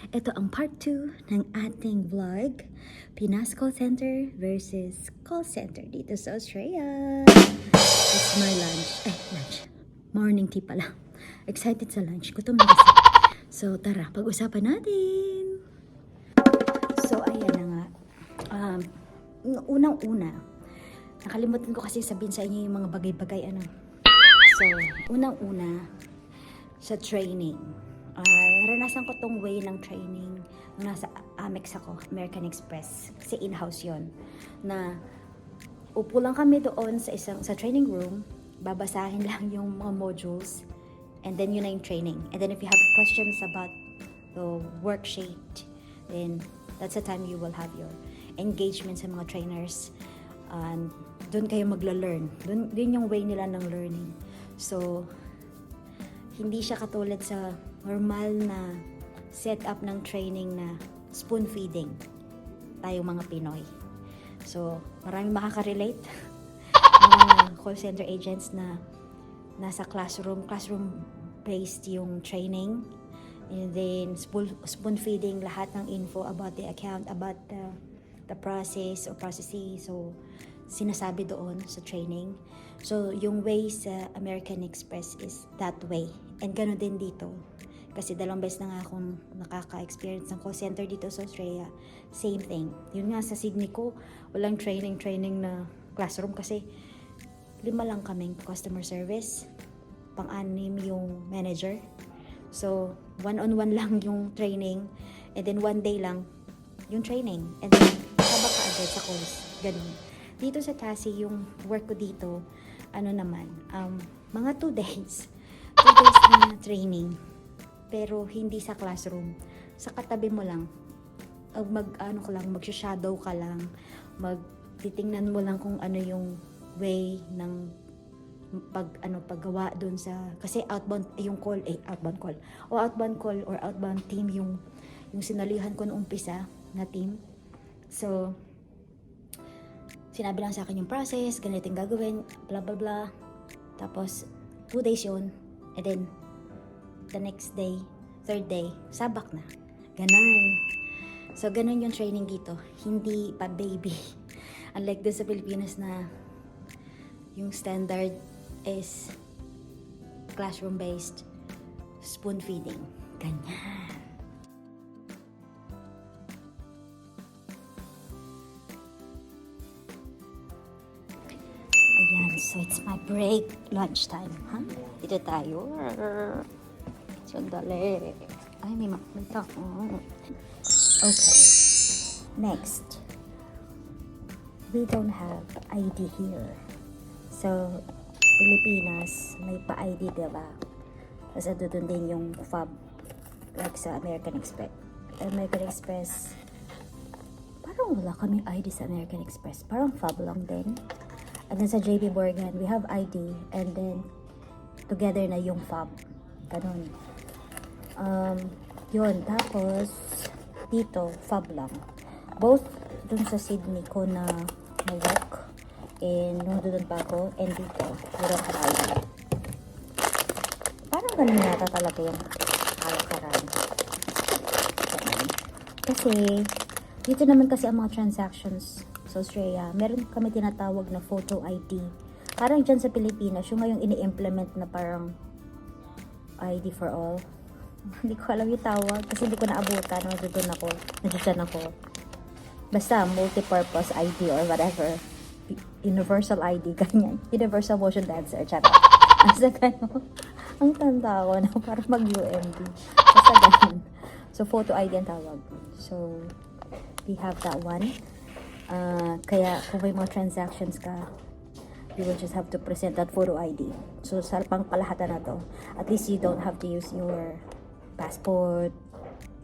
Ito ang part 2 ng ating vlog, Pinas Call Center versus call center dito sa Australia. It's my lunch. Morning tea pala. Excited sa lunch. Gutom na kasi. So tara, pag-usapan natin. So ayan na nga. Unang-una, nakalimutan ko kasi sabihin sa inyo yung mga bagay-bagay ano. So, unang-una, sa training. Naranasan ko tong way ng training nung nasa Amex ako, American Express. Kasi in-house yon. Na upo lang kami doon sa training room, babasahin lang yung mga modules, and then yun na yung training. And then if you have questions about the worksheet, then that's the time you will have your engagement sa mga trainers. And doon kayo magla-learn. Doon yung way nila ng learning. So, hindi siya katulad sa normal na setup ng training na spoon feeding tayong mga Pinoy. So, maraming makaka-relate mga call center agents na nasa classroom based yung training, and then spoon feeding lahat ng info about the account, about the process or processes. So, sinasabi doon sa training. So, yung way sa American Express is that way. And gano'n din dito. Kasi 2 beses na nga akong nakaka-experience ng call center dito sa Australia. Same thing. Yun nga sa Sydney ko, walang training na classroom kasi 5 lang kaming customer service. 6 yung manager. So, one-on-one lang yung training. And then 1 day lang yung training. And then, sabak ka agad sa calls. Ganun. Dito sa Tassie, yung work ko dito, mga 2 days. 2 days na training. Pero hindi sa classroom. Sa katabi mo lang. Mag-shadow ka lang. Titingnan mo lang kung ano yung way ng paggawa doon sa, kasi outbound call or outbound team yung sinalihan ko noong umpisa na team. So, sinabi lang sa akin yung process, ganito yung gagawin, blah blah blah. Tapos 2 days yun, and then the next day, 3rd day, sabak na. Ganun. So, ganun yung training dito. Hindi pa baby. Unlike doon sa Pilipinas na yung standard is classroom-based spoon feeding. Ganyan. Ayan, so it's my break, lunchtime. Dito tayo. Sandali. Ay, may makita. Okay. Next. We don't have ID here. So, Pilipinas, may pa-ID, diba? Tapos doon din yung fob. Like sa American Express. American Express, parang wala kaming ID sa American Express. Parang fob lang din. And then sa JP Morgan, we have ID, and then together na yung fob. Ganun. Yun. Tapos, dito, fob lang. Both dun sa Sydney ko na work, and nung doon pa ako, and dito, walang ID. Parang ganun yata talaga yung kalakaran. Kasi, dito naman kasi ang mga transactions sa Australia, meron kami tinatawag na photo ID. Parang dyan sa Pilipinas, yung ngayong ini-implement na parang ID for all. Hindi ko alam yung tawag kasi hindi ko naabutan. Nandiyan ako. Basta multi-purpose ID or whatever. Universal ID, ganyan. Universal motion dancer, charot. Basta gano'n. Ang tanda ko na para mag-UMD. Basta gano'n. So, photo ID ang tawag. So, we have that one. Kaya kung may mga transactions ka, you will just have to present that photo ID. So, sa pangkalahatan na to, at least you don't have to use your passport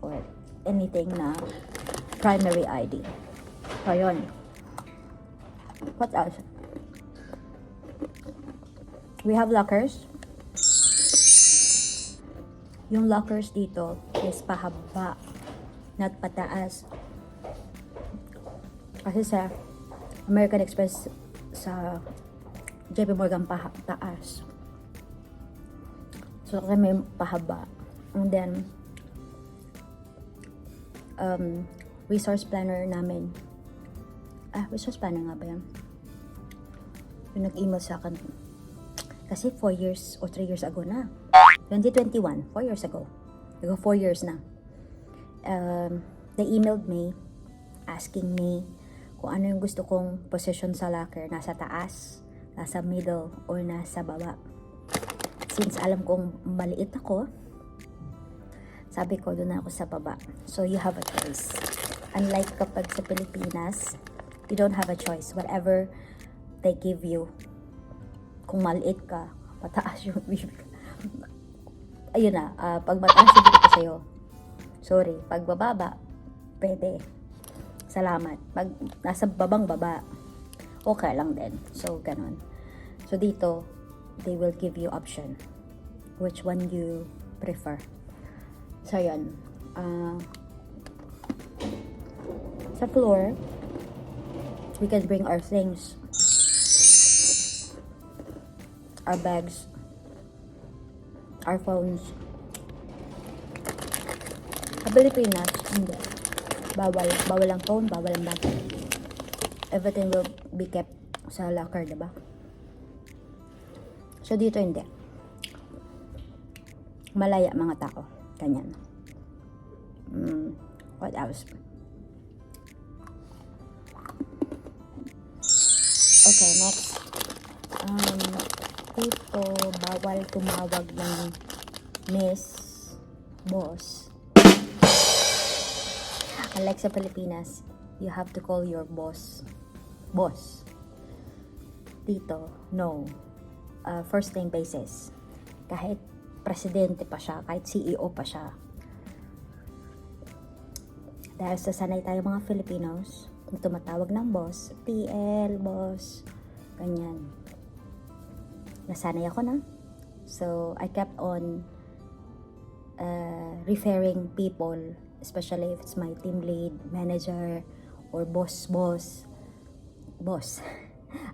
or anything na primary ID. So, yun. What else? We have lockers. Yung lockers dito is pahaba, not pataas. Kasi sa American Express, sa JP Morgan taas. So, kami pahaba. And then, resource planner namin. Resource planner nga ba yan? Yung nag-email sa akin. Kasi 4 years or 3 years ago na. 2021, 4 years ago. 4 years na. They emailed me, asking me kung ano yung gusto kong position sa locker. Nasa taas, nasa middle, or nasa baba. Since alam kong maliit ako, sabi ko, doon ako sa baba. So, you have a choice. Unlike kapag sa Pilipinas, you don't have a choice. Whatever they give you, kung maliit ka, mataas yung bibig. Ayun na, pag mataas yung bibig ko sa'yo, sorry. Pag bababa, pwede. Salamat. Pag nasa babang baba, okay lang din. So, ganun. So, dito, they will give you option. Which one you prefer. So, yun. Sa floor, we can bring our things. Our bags. Our phones. Sa Pilipinas, hindi. Bawal. Bawal ang phone, bawal ang bag. Everything will be kept sa locker, diba? So, dito hindi. Malaya mga tao. Ganyan. What else? Okay, next. Dito, bawal tumawag ng miss, boss. Unlike sa Pilipinas, you have to call your boss. Boss. Dito, no. First name basis. Kahit presidente pa siya, kahit CEO pa siya. Dahil sa sanay tayo mga Filipinos, tumatawag ng boss, PL, boss, ganyan. Nasanay ako na. So, I kept on referring people, especially if it's my team lead, manager, or boss.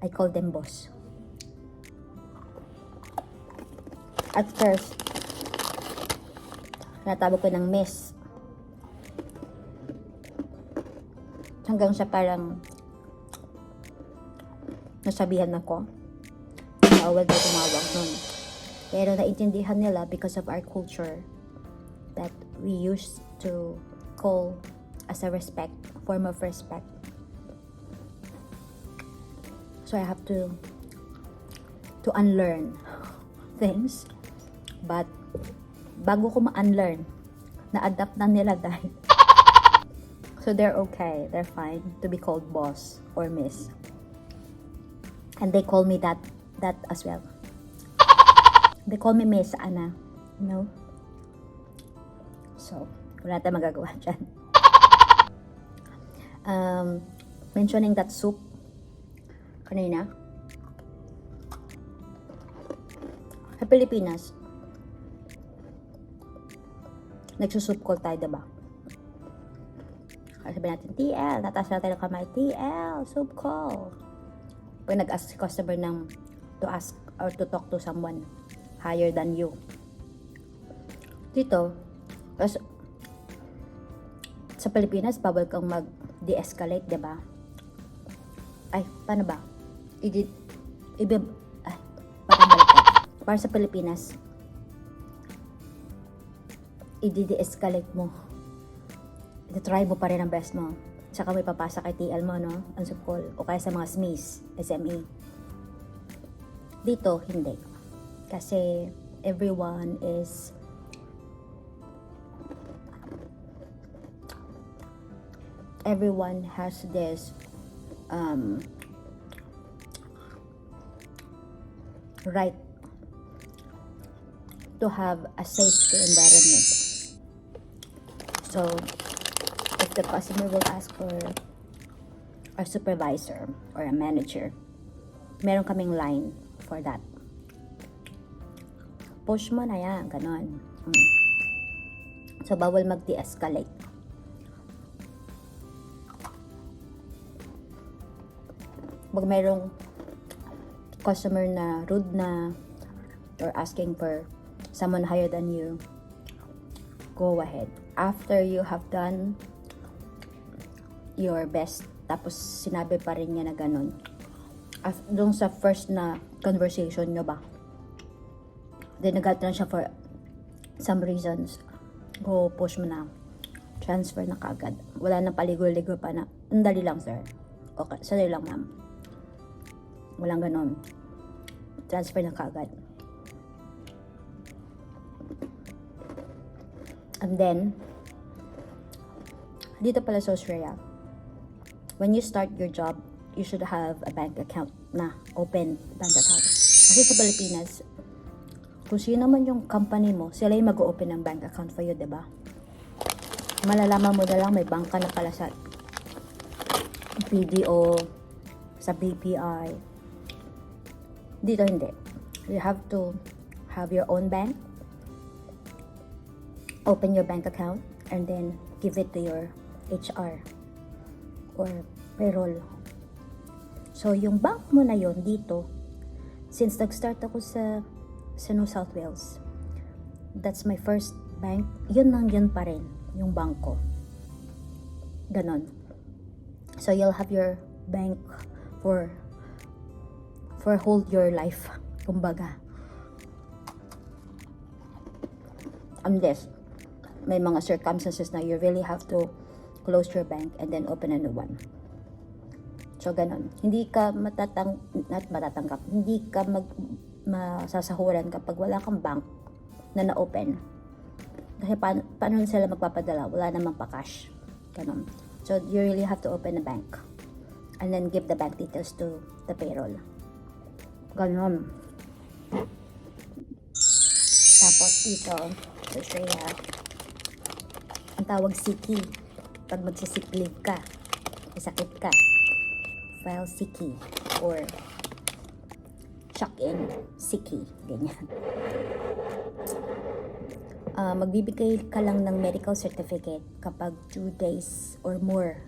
I call them boss. At first, natawag ko ng miss. Hanggang sa parang nasabihan ako. Bawal na tumawag nun. Pero naintindihan nila because of our culture that we used to call as a respect, form of respect. So I have to unlearn things. But bago ko ma-unlearn, na-adapt na nila dahil. So they're okay, they're fine to be called boss or miss. And they call me that as well. They call me Miss Anna, you know? So, wala tayong magagawa dyan. Mentioning that soup kanina, sa Pilipinas, nagsusup call tayo, diba? Sabi natin, TL, nataas natin ang kamay, TL, soup call. Pag nag-ask si customer to ask or to talk to someone higher than you. Dito, sa Pilipinas, bawal kang mag-de-escalate, diba? Ay, paano ba? Parang baliktad. Para sa Pilipinas, i-de-escalate mo. I-try mo pa rin ang best mo. Tsaka may papasa kay TL mo, no? Ang support. O kaya sa mga SMEs, SME. Dito, hindi. Kasi everyone has this right to have a safety environment. So, if the customer will ask for a supervisor or a manager, meron kaming line for that. Push mo na yan, ganon. So, bawal mag-de-escalate. Pag mayroong customer na rude na or asking for someone higher than you, go ahead. After you have done your best. Tapos sinabi pa rin niya na ganun. Doon sa first na conversation nyo ba? Then nag-out na siya for some reasons. Go push mo na. Transfer na kagad. Wala nang paligo-ligo pa na. Ang dali lang, sir. Okay, sorry lang, ma'am. Walang ganon. Transfer na kagad. And then, dito pala sa Australia, when you start your job, you should have a bank account na, open bank account. Kasi sa Pilipinas, kung sino naman yung company mo, sila yung mag-open ng bank account for you, diba? Malalaman mo na lang may bangka na pala sa BDO, sa BPI. Dito hindi. You have to have your own bank, open your bank account, and then give it to your HR or payroll. So, yung bank mo na yon dito, since nag-start ako sa New South Wales, that's my first bank, yun pa rin, yung bank ko. Ganon. So, you'll have your bank for whole your life, kumbaga. Unless, may mga circumstances na you really have to close your bank and then open a new one. So, ganon. Hindi ka matatanggap. Hindi ka masasahuran kapag wala kang bank na na-open. Kasi paano sila magpapadala? Wala namang pa-cash. Ganon. So, you really have to open a bank. And then give the bank details to the payroll. Ganon. Tapos dito, sa Australia, ang tawag siki. Pag magsisick leave ka, sakit ka, file siki or check-in siki, ganyan. Magbibigay ka lang ng medical certificate kapag 2 days or more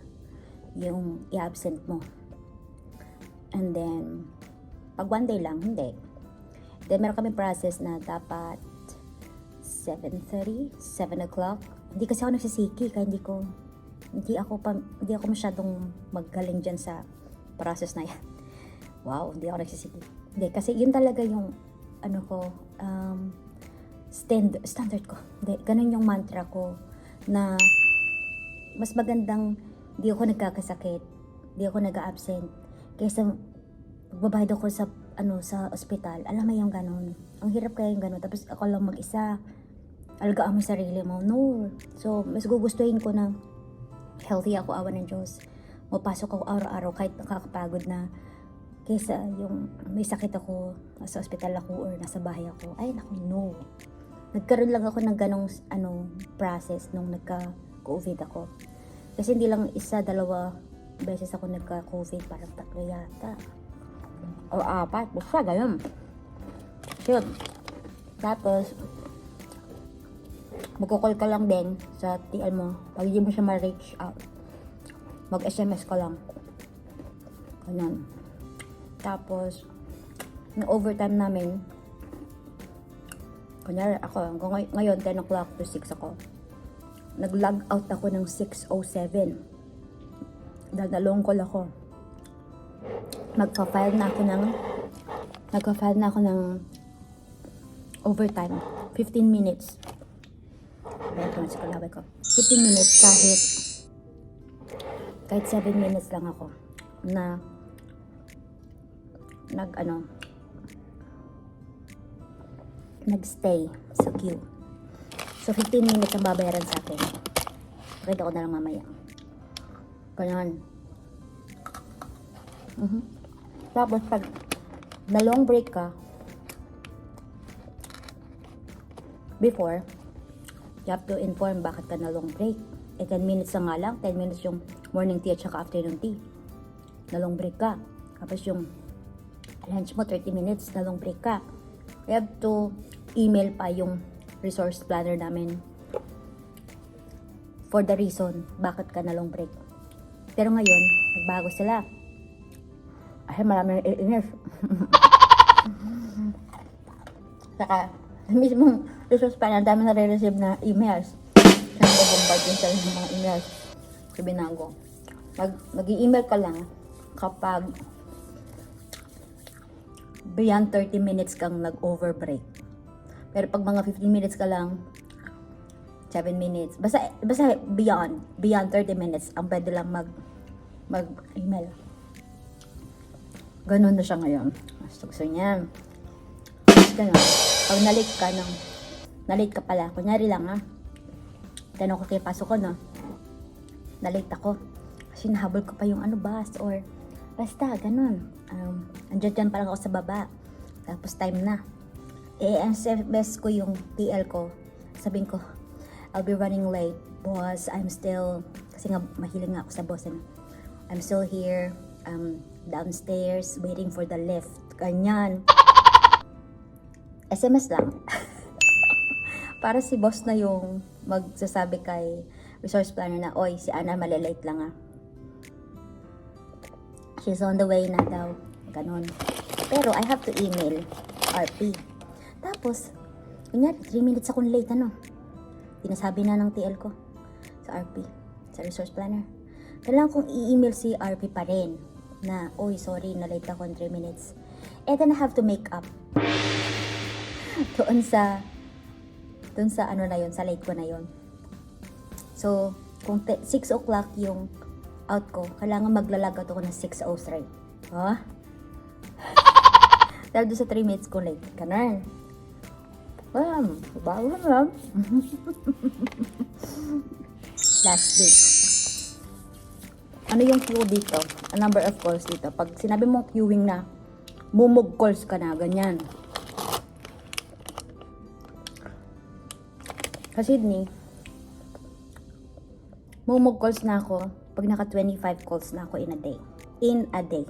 yung i-absent mo. And then, pag 1 day lang, hindi. Then, meron kami process na dapat 7:30, 7 o'clock. Hindi kasi ako nagsisiki, kaya hindi ako masyadong magaling dyan sa process na yan. Wow, hindi ako nagsisiki. Hindi, kasi yun talaga yung standard ko. Hindi, ganun yung mantra ko na mas magandang di ako nagkakasakit, di ako nag-absent kaysa magbabayad ako sa ospital. Alam mo yung ganun. Ang hirap kaya yung ganun. Tapos ako lang mag-isa. Alagaan mo sarili mo. No. So, mas gugustuhin ko na healthy ako, awa ng Diyos. Mapasok ako araw-araw kahit nakakapagod na kaysa yung may sakit ako, nasa ospital ako or nasa bahay ako. Ay, naku, no. Nagkaroon lang ako ng ganong process nung nagka-COVID ako. Kasi hindi lang 1, 2 beses ako nagka-COVID, parang 3 yata. O 4, basta ganun. Yun. Tapos, magkukall ka lang din sa TL mo. Pag hindi mo siya ma-reach out, mag-SMS ka lang. Ganun. Tapos, yung overtime namin, kunyari ako, ngayon 10 o'clock to 6 ako. Nag-log out ako ng 6:07. Dahil na-long call ako. Nagpa-file na ako ng overtime. 15 minutes. Ayan ko na sa kalaway ko. 15 minutes kahit 7 minutes lang ako na nagstay sa queue. So, 15 minutes ang babayaran sa akin. Pwede ko na lang mamaya. Ganyan. Tapos, pag na long break ka, before, you have to inform bakit ka na long break. 10 minutes na nga lang. 10 minutes yung morning tea at saka afternoon tea. Na long break ka. Tapos yung lunch mo, 30 minutes na long break ka. You have to email pa yung resource planner namin for the reason bakit ka na long break. Pero ngayon, nagbago sila. Ay, marami iinis. Saka, mismong resource planner, dami na re-receive na emails. Saan ko bombard yung sa mga emails. So, binago. mag-i-email ka lang kapag beyond 30 minutes kang nag-overbreak. Pero pag mga 15 minutes ka lang, 7 minutes, basta beyond 30 minutes, ang pwede lang mag-email. Ganun na siya ngayon. Gusto niya. Ganun. Pag na-late ka pala, kunyari lang tanong ko kayo, pasok ko, no? Na-late ako. Kasi nahabol ko pa yung bus or basta, ganun. Andyan pa lang ako sa baba. Tapos time na. Ang best ko yung TL ko. Sabihin ko, I'll be running late. Boss, I'm still, kasi nga mahilig nga ako sa boss. I'm still here, downstairs, waiting for the lift. Ganyan. SMS lang. Para si boss na yung magsasabi kay resource planner na, oy, si Ana malilate lang She's on the way na daw. Ganon. Pero I have to email RP. Tapos, kunyari, 3 minutes akong late, Tinasabi na ng TL ko sa RP, sa resource planner. Kailangan kong i-email si RP pa rin na, oy, sorry, na-late ako in 3 minutes. And then I have to make up. Doon sa sa late ko na yon. So, kung 6 o'clock yung out ko, kailangan maglalag out ako ng 6:03. Dahil doon sa 3 minutes ko late. Ganun. Bago lang. Last week. Ano yung queue dito? A number of calls dito. Pag sinabi mong queuing na, mumug calls ka na, ganyan. Kasi mumug calls na ako pag naka 25 calls na ako in a day. In a day.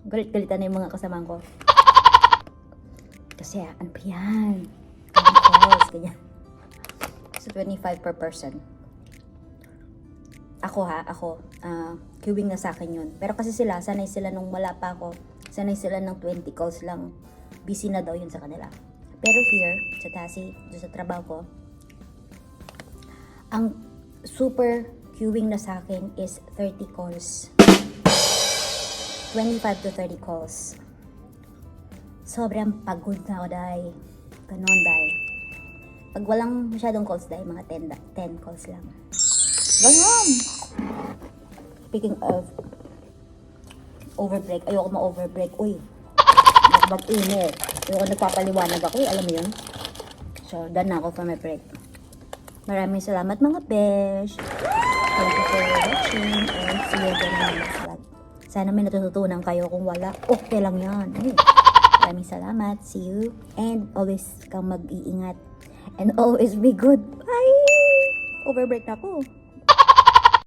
Galit-galitan na yung mga kasamahan ko. Kasi, ano ba yan? Calls, ganyan. So, 25 per person. Ako, queuing na sa akin yun. Pero kasi sanay sila nung wala pa ako, sanay sila ng 20 calls lang. Busy na daw yun sa kanila. Pero here, sa Tasi, doon sa trabaho ko, ang super queuing na sa akin is 30 calls. 25 to 30 calls. Sobrang pagod na ako, day. Ganon, day. Pag walang masyadong calls, day, mga 10 calls lang. Ganon! Speaking of overbreak, ayoko ma-overbreak. Uy, mag-email. Ayoko nagpapaliwanag ako, alam mo yun? So, done na ako for my break. Maraming salamat, mga besh. Thank you for watching and see you again in the next vlog. Sana may natututunan kayo. Kung wala, okay lang yan. Ay, maraming salamat. See you. And always kang mag-iingat. And always be good. Bye! Overbreak na ako.